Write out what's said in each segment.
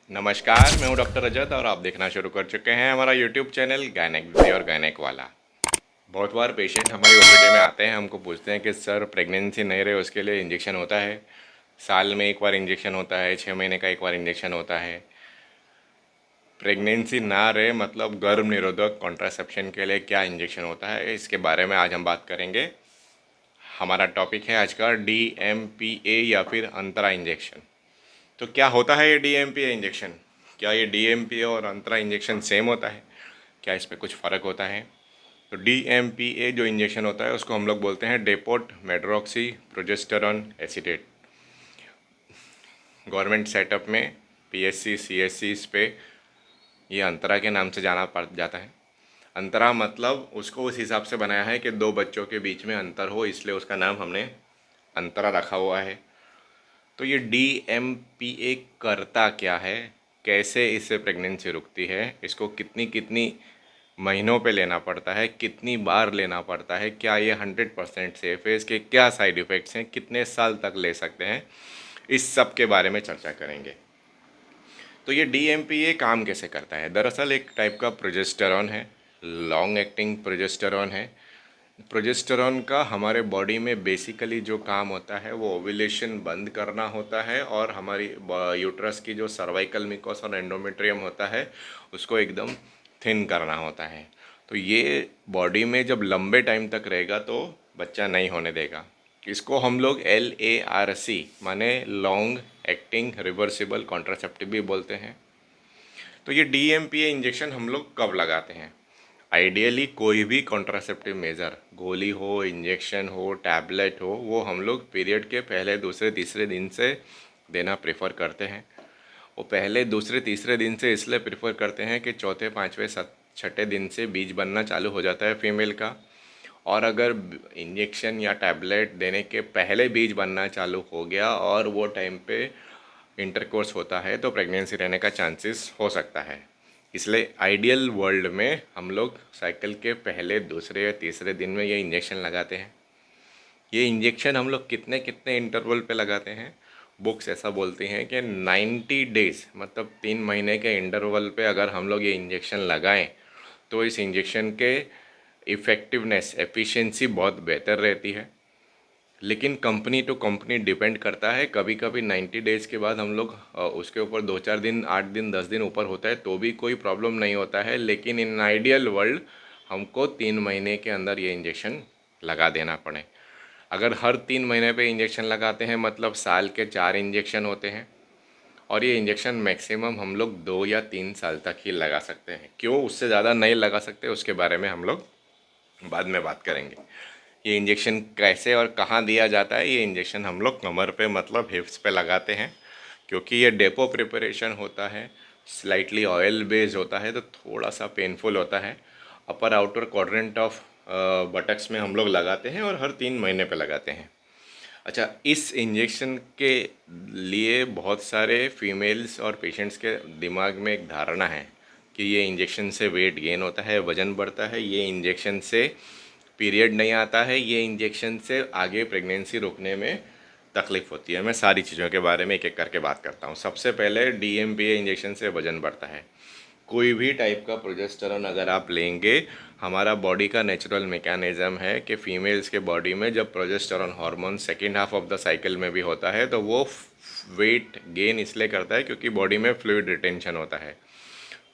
नमस्कार, मैं हूं डॉक्टर रजत और आप देखना शुरू कर चुके हैं हमारा यूट्यूब चैनल गायनेक विजय और गायनेक वाला। बहुत बार पेशेंट हमारी ओपीडी में आते हैं, हमको पूछते हैं कि सर प्रेगनेंसी नहीं रहे उसके लिए इंजेक्शन होता है, साल में एक बार इंजेक्शन होता है, 6 महीने का एक बार इंजेक्शन होता है। प्रेगनेंसी ना रहे मतलब गर्भ निरोधक कॉन्ट्रासेप्शन के लिए क्या इंजेक्शन होता है, इसके बारे में आज हम बात करेंगे। हमारा टॉपिक है आज का DMPA या फिर अंतरा इंजेक्शन। तो क्या होता है ये DMPA इंजेक्शन? क्या ये DMPA और अंतरा इंजेक्शन सेम होता है? क्या इस पे कुछ फ़र्क होता है? तो DMPA जो इंजेक्शन होता है उसको हम लोग बोलते हैं deputy medroxy progesterone acetate. Government setup में PSC CSC इस पे ये अंतरा के नाम से जाना पड़ जाता है। अंतरा मतलब उसको उस हिसाब से बनाया है कि दो बच्चों के बीच में अंतर हो, इसलिए उसका नाम हमने अंतरा रखा हुआ है। तो ये DMPA करता क्या है, कैसे इससे प्रेगनेंसी रुकती है, इसको कितनी कितनी महीनों पे लेना पड़ता है, कितनी बार लेना पड़ता है, क्या ये 100% सेफ है, इसके क्या साइड इफ़ेक्ट्स हैं, कितने साल तक ले सकते हैं, इस सब के बारे में चर्चा करेंगे। तो ये DMPA काम कैसे करता है? दरअसल एक टाइप का प्रोजेस्टेरॉन है, लॉन्ग एक्टिंग प्रोजेस्टेरॉन है। प्रोजेस्टेरॉन का हमारे बॉडी में बेसिकली जो काम होता है वो ओव्यूलेशन बंद करना होता है और हमारी यूट्रस की जो सर्वाइकल मिकोस और एंडोमेट्रियम होता है उसको एकदम थिन करना होता है। तो ये बॉडी में जब लंबे टाइम तक रहेगा तो बच्चा नहीं होने देगा। इसको हम लोग LARC माने लॉन्ग एक्टिंग रिवर्सिबल कॉन्ट्रासेप्टिव भी बोलते हैं। तो ये DMPA इंजेक्शन हम लोग कब लगाते हैं? आइडियली कोई भी कॉन्ट्रासेप्टिव मेजर, गोली हो, इंजेक्शन हो, टैबलेट हो, वो हम लोग पीरियड के पहले दूसरे तीसरे दिन से देना प्रेफर करते हैं। वो पहले दूसरे तीसरे दिन से इसलिए प्रेफर करते हैं कि चौथे पाँचवें छठे दिन से बीज बनना चालू हो जाता है फीमेल का। और अगर इंजेक्शन या टैबलेट देने के पहले बीज बनना चालू हो गया और वो टाइम पे इंटरकोर्स होता है तो प्रेगनेंसी रहने का चांसेस हो सकता है। इसलिए आइडियल वर्ल्ड में हम लोग साइकिल के पहले दूसरे या तीसरे दिन में ये इंजेक्शन लगाते हैं। ये इंजेक्शन हम लोग कितने कितने इंटरवल पे लगाते हैं? बुक्स ऐसा बोलती हैं कि 90 डेज मतलब 3 महीने के इंटरवल पे अगर हम लोग ये इंजेक्शन लगाएं तो इस इंजेक्शन के इफ़ेक्टिवनेस एफिशिएंसी बहुत बेहतर रहती है। लेकिन कंपनी टू कंपनी डिपेंड करता है। कभी कभी 90 डेज़ के बाद हम लोग उसके ऊपर 2 4 दिन 8 दिन 10 दिन ऊपर होता है तो भी कोई प्रॉब्लम नहीं होता है। लेकिन इन आइडियल वर्ल्ड हमको 3 महीने के अंदर ये इंजेक्शन लगा देना पड़े। अगर हर 3 महीने पे इंजेक्शन लगाते हैं मतलब साल के 4 इंजेक्शन होते हैं। और ये इंजेक्शन मैक्सिमम हम लोग 2 या 3 साल तक ही लगा सकते हैं। क्यों उससे ज़्यादा नहीं लगा सकते उसके बारे में हम लोग बाद में बात करेंगे। ये इंजेक्शन कैसे और कहाँ दिया जाता है? ये इंजेक्शन हम लोग कमर पे मतलब हिप्स पे लगाते हैं। क्योंकि ये डेपो प्रिपरेशन होता है, स्लाइटली ऑयल बेस्ड होता है तो थोड़ा सा पेनफुल होता है। अपर आउटर क्वाड्रेंट ऑफ बटक्स में हम लोग लगाते हैं और हर 3 महीने पे लगाते हैं। अच्छा, इस इंजेक्शन के लिए बहुत सारे फीमेल्स और पेशेंट्स के दिमाग में एक धारणा है कि ये इंजेक्शन से वेट गेन होता है, वज़न बढ़ता है, ये इंजेक्शन से पीरियड नहीं आता है, ये इंजेक्शन से आगे प्रेगनेंसी रोकने में तकलीफ़ होती है। मैं सारी चीज़ों के बारे में एक एक करके बात करता हूँ। सबसे पहले DMPA इंजेक्शन से वज़न बढ़ता है। कोई भी टाइप का प्रोजेस्टेरॉन अगर आप लेंगे, हमारा बॉडी का नेचुरल मैकेनिज़्म है कि फीमेल्स के बॉडी में जब progesterone hormone second half of the cycle में भी होता है तो वो वेट गेन इसलिए करता है क्योंकि बॉडी में फ्लूइड रिटेंशन होता है।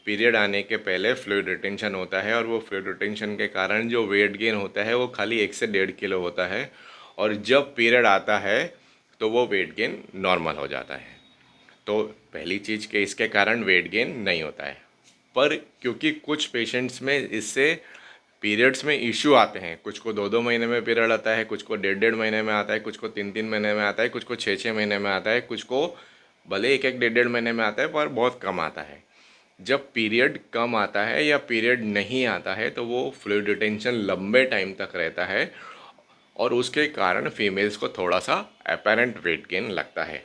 पीरियड आने के पहले फ्लूइड रिटेंशन होता है और वो फ्लूइड रिटेंशन के कारण जो वेट गेन होता है वो खाली 1 से 1.5 किलो होता है। और जब पीरियड आता है तो वो वेट गेन नॉर्मल हो जाता है। तो पहली चीज़ कि इसके कारण वेट गेन नहीं होता है। पर क्योंकि कुछ पेशेंट्स में इससे पीरियड्स में इश्यू आते हैं, कुछ को 2 2 महीने में पीरियड आता है, कुछ को 1.5 1.5 महीने में आता है, कुछ को 3 3 महीने में आता है, कुछ को 6 6 महीने में आता है, कुछ को भले एक एक 1.5 1.5 महीने में आता है पर बहुत कम आता है। जब पीरियड कम आता है या पीरियड नहीं आता है तो वो फ्लूइड रिटेंशन लंबे टाइम तक रहता है और उसके कारण फीमेल्स को थोड़ा सा अपेरेंट वेट गेन लगता है।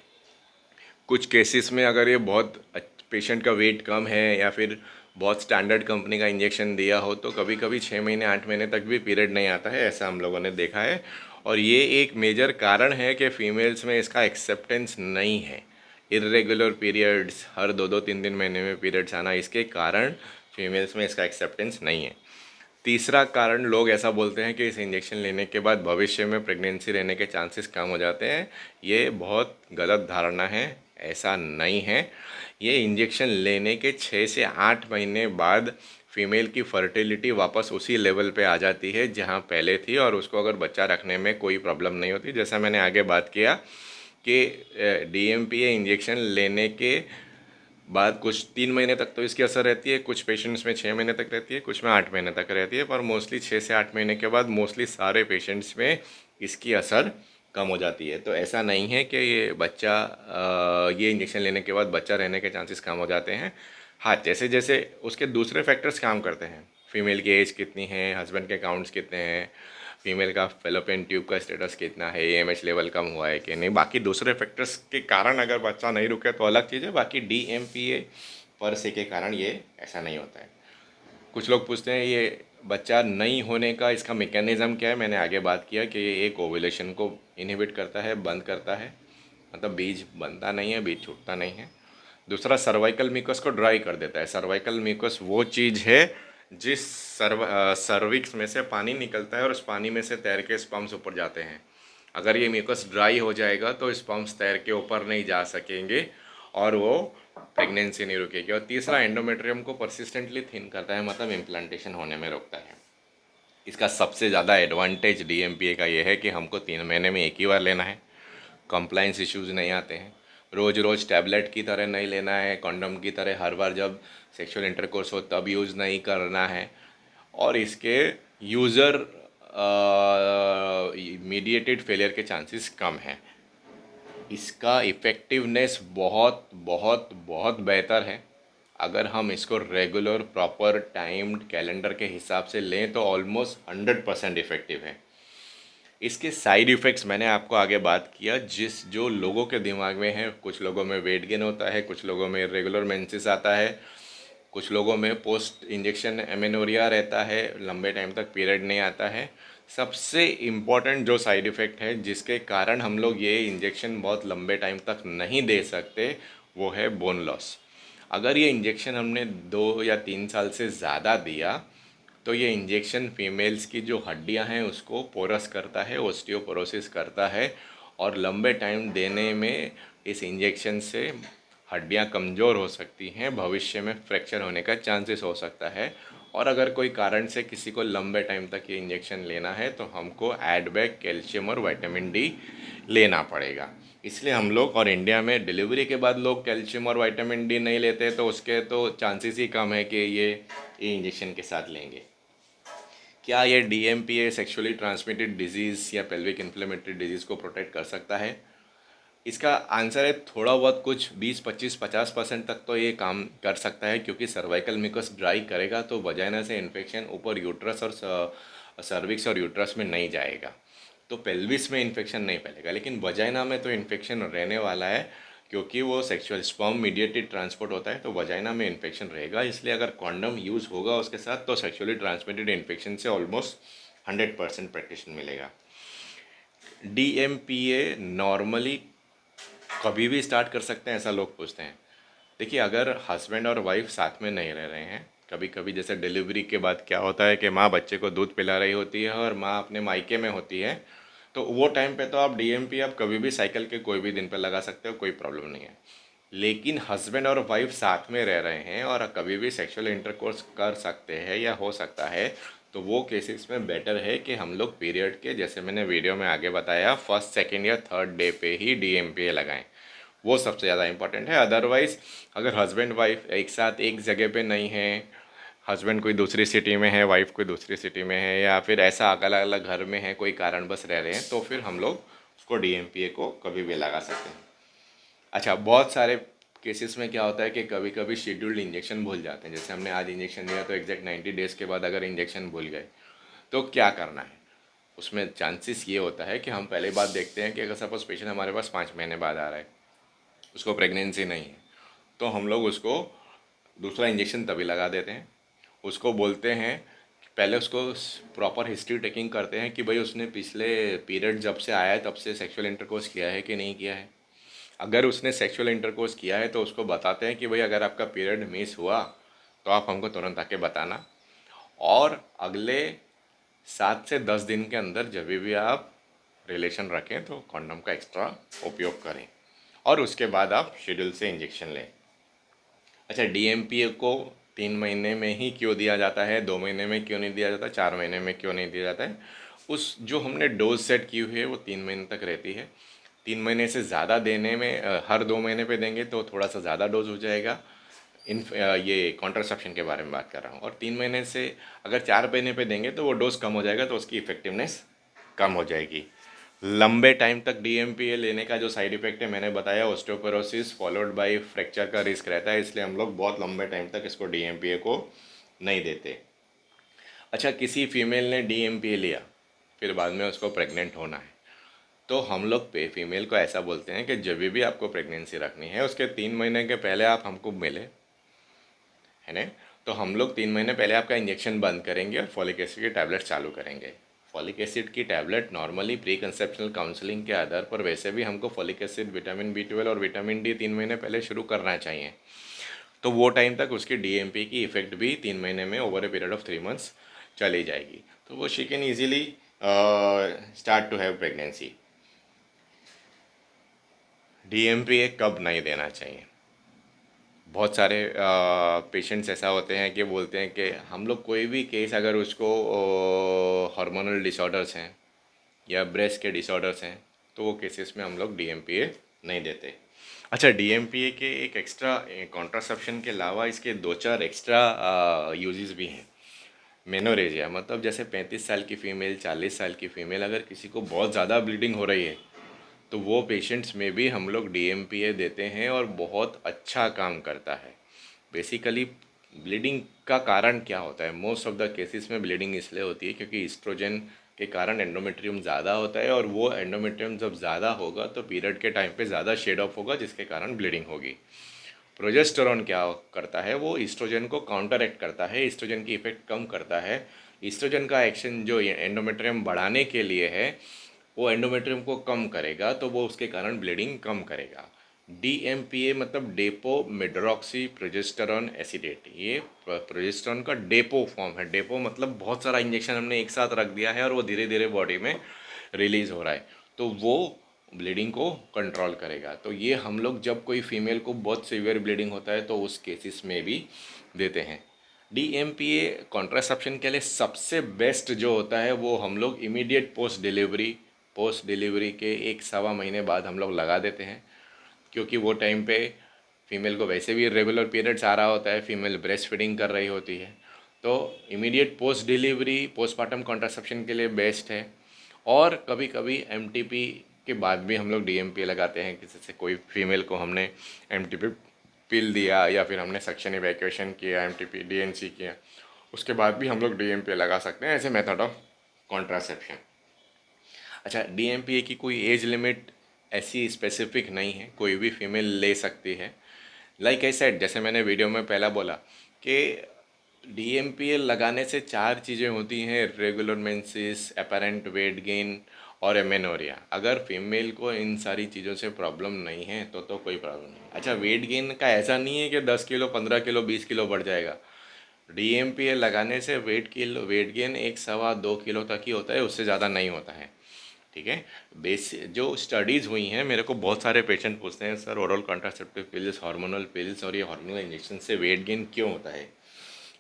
कुछ केसेस में अगर ये बहुत पेशेंट का वेट कम है या फिर बहुत स्टैंडर्ड कंपनी का इंजेक्शन दिया हो तो कभी कभी 6 महीने 8 महीने तक भी पीरियड नहीं आता है, ऐसा हम लोगों ने देखा है। और ये एक मेजर कारण है कि फीमेल्स में इसका एक्सेप्टेंस नहीं है। इर्रेगुलर पीरियड्स, हर 2-2 3-3 महीने में पीरियड्स आना, इसके कारण फीमेल्स में इसका एक्सेप्टेंस नहीं है। तीसरा कारण लोग ऐसा बोलते हैं कि इस इंजेक्शन लेने के बाद भविष्य में प्रेगनेंसी रहने के चांसेस कम हो जाते हैं। ये बहुत गलत धारणा है, ऐसा नहीं है। ये इंजेक्शन लेने के 6 से 8 महीने बाद फीमेल की फर्टिलिटी वापस उसी लेवल पे आ जाती है जहाँ पहले थी, और उसको अगर बच्चा रखने में कोई प्रॉब्लम नहीं होती। जैसा मैंने आगे बात किया कि DMPA इंजेक्शन लेने के बाद कुछ 3 महीने तक तो इसकी असर रहती है, कुछ पेशेंट्स में 6 महीने तक रहती है, कुछ में 8 महीने तक रहती है, पर मोस्टली 6 से 8 महीने के बाद मोस्टली सारे पेशेंट्स में इसकी असर कम हो जाती है। तो ऐसा नहीं है कि ये बच्चा ये इंजेक्शन लेने के बाद बच्चा रहने के चांसेस कम हो जाते हैं। हाँ, जैसे जैसे उसके दूसरे फैक्टर्स काम करते हैं, फीमेल की एज कितनी है, हस्बैंड के काउंट्स कितने हैं, फीमेल का फेलोपियन ट्यूब का स्टेटस कितना है, AMH लेवल कम हुआ है कि नहीं, बाकी दूसरे फैक्टर्स के कारण अगर बच्चा नहीं रुके तो अलग चीज़ है। बाकी DMPA पर से के कारण ये ऐसा नहीं होता है। कुछ लोग पूछते हैं ये बच्चा नहीं होने का इसका मैकेनिज़्म क्या है। मैंने आगे बात किया कि ये एक ओव्यूलेशन को इनहिबिट करता है, बंद करता है, मतलब बीज बनता नहीं है, बीज छूटता नहीं है। दूसरा, सर्वाइकल म्यूकस को ड्राई कर देता है। सर्वाइकल म्यूकस वो चीज़ है जिस सर्विक्स में से पानी निकलता है और उस पानी में से तैर के स्पर्म्स ऊपर जाते हैं। अगर ये म्यूकस ड्राई हो जाएगा तो स्पर्म्स तैर के ऊपर नहीं जा सकेंगे और वो प्रेगनेंसी नहीं रुकेगी। और तीसरा, एंडोमेट्रियम को परसिस्टेंटली थिन करता है, मतलब इम्प्लांटेशन होने में रोकता है। इसका सबसे ज़्यादा एडवांटेज DMPA का ये है कि हमको 3 महीने में एक ही बार लेना है, कंप्लाइंस इश्यूज़ नहीं आते हैं, रोज़ रोज़ टैबलेट की तरह नहीं लेना है, कॉन्डम की तरह हर बार जब सेक्सुअल इंटरकोर्स हो तब यूज़ नहीं करना है। और इसके यूज़र मीडिएटेड फेलियर के चांसेस कम हैं। इसका इफ़ेक्टिवनेस बहुत बहुत बहुत बेहतर है। अगर हम इसको रेगुलर प्रॉपर टाइम्ड कैलेंडर के हिसाब से लें तो ऑलमोस्ट 100% इफ़ेक्टिव है। इसके साइड इफ़ेक्ट्स मैंने आपको आगे बात किया, जो लोगों के दिमाग में है। कुछ लोगों में वेट गेन होता है, कुछ लोगों में रेगुलर मेंसेस आता है, कुछ लोगों में पोस्ट इंजेक्शन एमेनोरिया रहता है, लंबे टाइम तक पीरियड नहीं आता है। सबसे इम्पॉर्टेंट जो साइड इफ़ेक्ट है जिसके कारण हम लोग ये इंजेक्शन बहुत लंबे टाइम तक नहीं दे सकते, वो है बोन लॉस। अगर ये इंजेक्शन हमने 2 या 3 साल से ज़्यादा दिया तो ये इंजेक्शन फीमेल्स की जो हड्डियां हैं उसको पोरस करता है, ओस्टियोपोरोसिस करता है, और लंबे टाइम देने में इस इंजेक्शन से हड्डियां कमज़ोर हो सकती हैं, भविष्य में फ्रैक्चर होने का चांसेस हो सकता है। और अगर कोई कारण से किसी को लंबे टाइम तक ये इंजेक्शन लेना है तो हमको ऐड बैक कैल्शियम और विटामिन डी लेना पड़ेगा। इसलिए हम लोग, और इंडिया में डिलीवरी के बाद लोग कैल्शियम और विटामिन डी नहीं लेते तो उसके तो चांसेस ही कम है कि ये इंजेक्शन के साथ लेंगे। क्या ये DMPA सेक्सुअली ट्रांसमिटेड डिजीज़ या पेल्विक इन्फ्लेमेटरी डिजीज़ को प्रोटेक्ट कर सकता है? इसका आंसर है थोड़ा बहुत, कुछ 20-25-50% तक तो ये काम कर सकता है, क्योंकि सर्वाइकल म्यूकस ड्राई करेगा तो वजाइना से इन्फेक्शन ऊपर यूट्रस और सर्विक्स और यूट्रस में नहीं जाएगा, तो पेल्विस में इन्फेक्शन नहीं फैलेगा। लेकिन वजाइना में तो इन्फेक्शन रहने वाला है, क्योंकि वो सेक्सुअल स्पर्म मीडिएटेड ट्रांसपोर्ट होता है, तो वजाइना में इन्फेक्शन रहेगा। इसलिए अगर कॉन्डम यूज़ होगा उसके साथ तो सेक्सुअली ट्रांसमिटेड इन्फेक्शन से ऑलमोस्ट 100% प्रोटेक्शन मिलेगा। DMPA नॉर्मली कभी भी स्टार्ट कर सकते हैं, ऐसा लोग पूछते हैं। देखिए, अगर हस्बैंड और वाइफ साथ में नहीं रह रहे हैं, कभी कभी जैसे डिलीवरी के बाद क्या होता है कि माँ बच्चे को दूध पिला रही होती है और माँ अपने मायके में होती है, तो वो टाइम पे तो आप DMPA आप कभी भी साइकिल के कोई भी दिन पे लगा सकते हो, कोई प्रॉब्लम नहीं है। लेकिन हस्बैंड और वाइफ साथ में रह रहे हैं और कभी भी सेक्सुअल इंटरकोर्स कर सकते हैं या हो सकता है, तो वो केसेस में बेटर है कि हम लोग पीरियड के, जैसे मैंने वीडियो में आगे बताया, फर्स्ट सेकेंड या थर्ड डे पे ही DMPA लगाएं। वो सबसे ज़्यादा इंपॉर्टेंट है। अदरवाइज़ अगर हस्बैंड वाइफ एक साथ एक जगह पे नहीं है, हस्बैंड कोई दूसरी सिटी में है, वाइफ कोई दूसरी सिटी में है, या फिर ऐसा अलग अलग घर में है, कोई कारणवश रह रहे हैं, तो फिर हम लोग उसको DMPA को कभी भी लगा सकते हैं। अच्छा, बहुत सारे केसेस में क्या होता है कि कभी कभी शेड्यूल्ड इंजेक्शन भूल जाते हैं। जैसे हमने आज इंजेक्शन दिया तो एग्जैक्ट 90 डेज़ के बाद अगर इंजेक्शन भूल गए तो क्या करना है। उसमें चांसेस ये होता है कि हम पहले बात देखते हैं कि अगर सपोज पेशेंट हमारे पास 5 महीने बाद आ रहा है, उसको प्रेगनेंसी नहीं है, तो हम लोग उसको दूसरा इंजेक्शन तभी लगा देते हैं। उसको बोलते हैं, पहले उसको प्रॉपर हिस्ट्री टेकिंग करते हैं कि भाई उसने पिछले पीरियड जब से आया है तब से सेक्सुअल इंटरकोर्स किया है कि नहीं किया है। अगर उसने सेक्सुअल इंटरकोर्स किया है तो उसको बताते हैं कि भाई अगर आपका पीरियड मिस हुआ तो आप हमको तुरंत आके बताना, और अगले 7 से 10 दिन के अंदर जब भी आप रिलेशन रखें तो कॉन्डम का एक्स्ट्रा उपयोग करें, और उसके बाद आप शेड्यूल से इंजेक्शन लें। अच्छा, डीएमपीए को 3 महीने में ही क्यों दिया जाता है, 2 महीने में क्यों नहीं दिया जाता, 4 महीने में क्यों नहीं दिया जाता है? उस जो हमने डोज सेट की हुई है वो 3 महीने तक रहती है। 3 महीने से ज़्यादा देने में हर 2 महीने पे देंगे तो थोड़ा सा ज़्यादा डोज हो जाएगा। ये कॉन्ट्रासेप्शन के बारे में बात कर रहा हूँ। और 3 महीने से अगर 4 महीने पे देंगे तो वो डोज कम हो जाएगा, तो उसकी इफेक्टिवनेस कम हो जाएगी। लंबे टाइम तक डीएमपीए लेने का जो साइड इफेक्ट है मैंने बताया, ऑस्टियोपोरोसिस फॉलोड बाय फ्रैक्चर का रिस्क रहता है, इसलिए हम लोग बहुत लंबे टाइम तक इसको डीएमपीए को नहीं देते। अच्छा, किसी फीमेल ने डीएमपीए लिया, फिर बाद में उसको प्रेग्नेंट होना है, तो हम लोग पे फीमेल को ऐसा बोलते हैं कि जब भी आपको प्रेगनेंसी रखनी है उसके 3 महीने के पहले आप हमको मिले, है ना, तो हम लोग 3 महीने पहले आपका इंजेक्शन बंद करेंगे और फॉलिक एसिड की टैबलेट चालू करेंगे। फॉलिक एसिड की tablet normally pre conceptional counselling के आधार पर वैसे भी हमको फॉलिक एसिड, विटामिन B12 और विटामिन डी 3 महीने पहले शुरू करना चाहिए, तो वो टाइम तक उसकी डीएमपी की इफेक्ट भी 3 महीने में over a period of 3 months चली जाएगी, तो वो she can easily start to have pregnancy. DMP कब नहीं देना चाहिए? बहुत सारे पेशेंट्स ऐसा होते हैं कि बोलते हैं कि हम लोग कोई भी केस अगर उसको हार्मोनल डिसऑर्डर्स हैं या ब्रेस्ट के डिसऑर्डर्स हैं तो वो केसेस में हम लोग डीएमपीए नहीं देते। अच्छा, डीएमपीए के एक एक्स्ट्रा कॉन्ट्रासेप्शन के अलावा इसके 2-4 एक्स्ट्रा यूजेस भी हैं। मेनोरेजिया मतलब जैसे 35 साल की फ़ीमेल, 40 साल की फ़ीमेल, अगर किसी को बहुत ज़्यादा ब्लीडिंग हो रही है तो वो पेशेंट्स में भी हम लोग डीएमपीए देते हैं और बहुत अच्छा काम करता है। बेसिकली ब्लीडिंग का कारण क्या होता है? मोस्ट ऑफ द केसेस में ब्लीडिंग इसलिए होती है क्योंकि ईस्ट्रोजन के कारण एंडोमेट्रियम ज़्यादा होता है, और वो एंडोमेट्रियम जब ज़्यादा होगा तो पीरियड के टाइम पे ज़्यादा शेड ऑफ होगा जिसके कारण ब्लीडिंग होगी। प्रोजेस्टेरॉन क्या करता है? वो ईस्ट्रोजन को काउंटर एक्ट करता है, ईस्ट्रोजन की इफेक्ट कम करता है। ईस्ट्रोजन का एक्शन जो एंडोमेट्रियम बढ़ाने के लिए है वो एंडोमेट्रियम को कम करेगा, तो वो उसके कारण ब्लीडिंग कम करेगा। डीएमपीए मतलब डेपो मेड्रोक्सी प्रोजेस्टेरॉन एसिडेट, ये प्रोजेस्टेरॉन का डेपो फॉर्म है। डेपो मतलब बहुत सारा इंजेक्शन हमने एक साथ रख दिया है और वो धीरे धीरे बॉडी में रिलीज हो रहा है, तो वो ब्लीडिंग को कंट्रोल करेगा। तो ये हम लोग जब कोई फीमेल को बहुत सीवियर ब्लीडिंग होता है तो उस केसेस में भी देते हैं। डीएमपीए कॉन्ट्रासेप्शन के लिए सबसे बेस्ट जो होता है वो हम लोग इमीडिएट पोस्ट डिलीवरी के 1-1.25 महीने बाद हम लोग लगा देते हैं, क्योंकि वो टाइम पे फीमेल को वैसे भी रेगुलर पीरियड्स आ रहा होता है, फीमेल ब्रेस्ट फीडिंग कर रही होती है, तो immediate post delivery postmortem contraception के लिए बेस्ट है। और कभी कभी एमटीपी के बाद भी हम लोग डीएमपी लगाते हैं, किसी से कोई फीमेल को हमने एमटीपी पिल दिया या फिर हमने सक्शन इवैक्यूएशन किया, एमटीपी डीएनसी किया, उसके बाद भी हम लोग डीएमपी लगा सकते हैं as a method of contraception. अच्छा, डीएमपीए की कोई एज लिमिट ऐसी स्पेसिफिक नहीं है, कोई भी फीमेल ले सकती है। लाइक आई सेड, जैसे मैंने वीडियो में पहला बोला कि डीएमपीए लगाने से 4 चीज़ें होती हैं: regular menses, apparent weight gain और एमेनोरिया। अगर फीमेल को इन सारी चीज़ों से प्रॉब्लम नहीं है तो कोई प्रॉब्लम नहीं। अच्छा, वेट गेन का ऐसा नहीं है कि 10 किलो, 15 किलो, 20 किलो बढ़ जाएगा। डीएमपीए लगाने से वेट गेन 1-2.25 किलो तक ही होता है, उससे ज़्यादा नहीं होता है। ठीक है, बेस जो स्टडीज़ हुई हैं, मेरे को बहुत सारे पेशेंट पूछते हैं sir oral contraceptive pills, hormonal pills और ये हार्मोनल इंजेक्शन से वेट गेन क्यों होता है?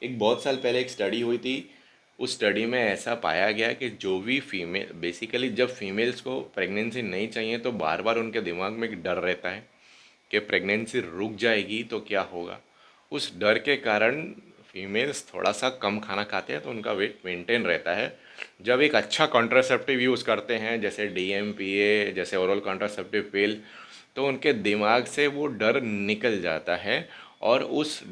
एक बहुत साल पहले एक स्टडी हुई थी, उस स्टडी में ऐसा पाया गया कि जो भी फीमेल बेसिकली जब फीमेल्स को प्रेगनेंसी नहीं चाहिए तो बार बार उनके दिमाग में एक डर रहता है कि प्रेगनेंसी रुक जाएगी तो क्या होगा। उस डर के कारण फीमेल्स थोड़ा सा कम खाना खाते हैं तो उनका वेट मेंटेन रहता है। जब एक अच्छा कॉन्ट्रासेप्टिव यूज़ करते हैं जैसे डीएमपीए, जैसे ओरल कॉन्ट्रासेप्टिव पिल, तो उनके दिमाग से वो डर निकल जाता है और उस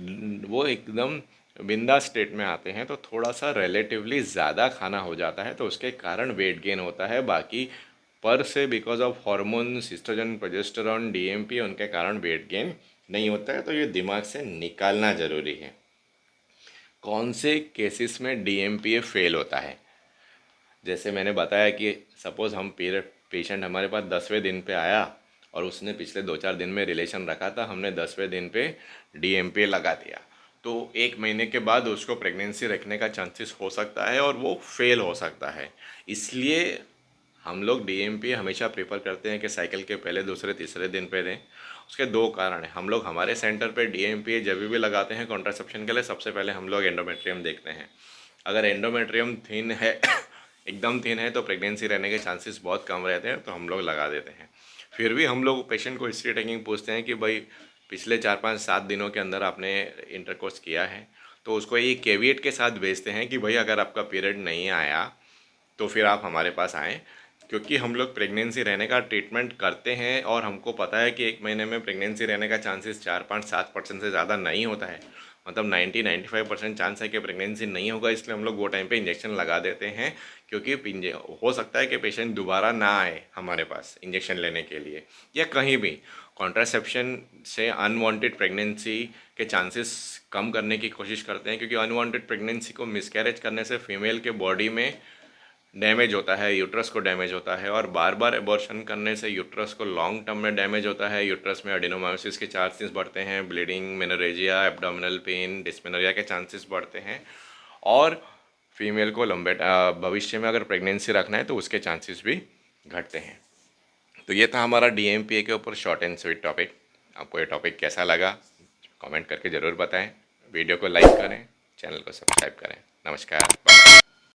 वो एकदम बिंदा स्टेट में आते हैं, तो थोड़ा सा रिलेटिवली ज़्यादा खाना हो जाता है तो उसके कारण वेट गेन होता है। बाकी पर से because of hormones, oestrogen, progesterone, DMP, उनके कारण वेट गेन नहीं होता है, तो ये दिमाग से निकालना ज़रूरी है। कौन से केसेस में डीएमपीए फेल होता है? जैसे मैंने बताया कि सपोज़ हम पेशेंट हमारे पास 10वें दिन पे आया और उसने पिछले 2-4 दिन में रिलेशन रखा था, हमने 10वें दिन पे DMPA लगा दिया, तो 1 महीने के बाद उसको प्रेगनेंसी रखने का चांसेस हो सकता है और वो फेल हो सकता है। इसलिए हम लोग DMPA हमेशा प्रेफर करते हैं कि साइकिल के पहले, दूसरे, तीसरे दिन पे दें। उसके 2 कारण हैं। हम लोग हमारे सेंटर पे DMPA जब भी लगाते हैं कॉन्ट्रासेप्शन के लिए, सबसे पहले हम लोग एंडोमेट्रियम देखते हैं। अगर एंडोमेट्रियम थिन है एकदम थिन है तो प्रेगनेंसी रहने के चांसेस बहुत कम रहते हैं, तो हम लोग लगा देते हैं। फिर भी हम लोग पेशेंट को हिस्ट्री टेकिंग पूछते हैं कि भाई पिछले 4-5-7 दिनों के अंदर आपने इंटरकोर्स किया है, तो उसको ये केविएट के साथ भेजते हैं कि भाई अगर आपका पीरियड नहीं आया तो फिर आप हमारे पास आएँ, क्योंकि हम लोग प्रेगनेंसी रहने का ट्रीटमेंट करते हैं और हमको पता है कि 1 महीने में प्रेगनेंसी रहने का चांसेस 4-5-7% से ज़्यादा नहीं होता है। मतलब 90-95% चांस है कि प्रेगनेंसी नहीं होगा, इसलिए हम लोग वो टाइम पे इंजेक्शन लगा देते हैं, क्योंकि हो सकता है कि पेशेंट दोबारा ना आए हमारे पास इंजेक्शन लेने के लिए या कहीं भी। कॉन्ट्रासेप्शन से अनवांटेड प्रेगनेंसी के चांसेस कम करने की कोशिश करते हैं, क्योंकि अनवांटेड प्रेगनेंसी को मिसकैरेज करने से फीमेल के बॉडी में डैमेज होता है, यूट्रस को डैमेज होता है, और बार बार एबॉर्शन करने से यूट्रस को लॉन्ग टर्म में डैमेज होता है। यूट्रस में एडिनोमायोसिस के चांसेस बढ़ते हैं, bleeding, menorrhagia, abdominal pain, dysmenorrhoea के चांसेस बढ़ते हैं, और फीमेल को लंबे भविष्य में अगर प्रेगनेंसी रखना है तो उसके चांसेस भी घटते हैं। तो ये था हमारा DMPA के ऊपर शॉर्ट एंड स्वीट टॉपिक। आपको ये टॉपिक कैसा लगा कमेंट करके ज़रूर बताएं। वीडियो को लाइक करें, चैनल को सब्सक्राइब करें। नमस्कार।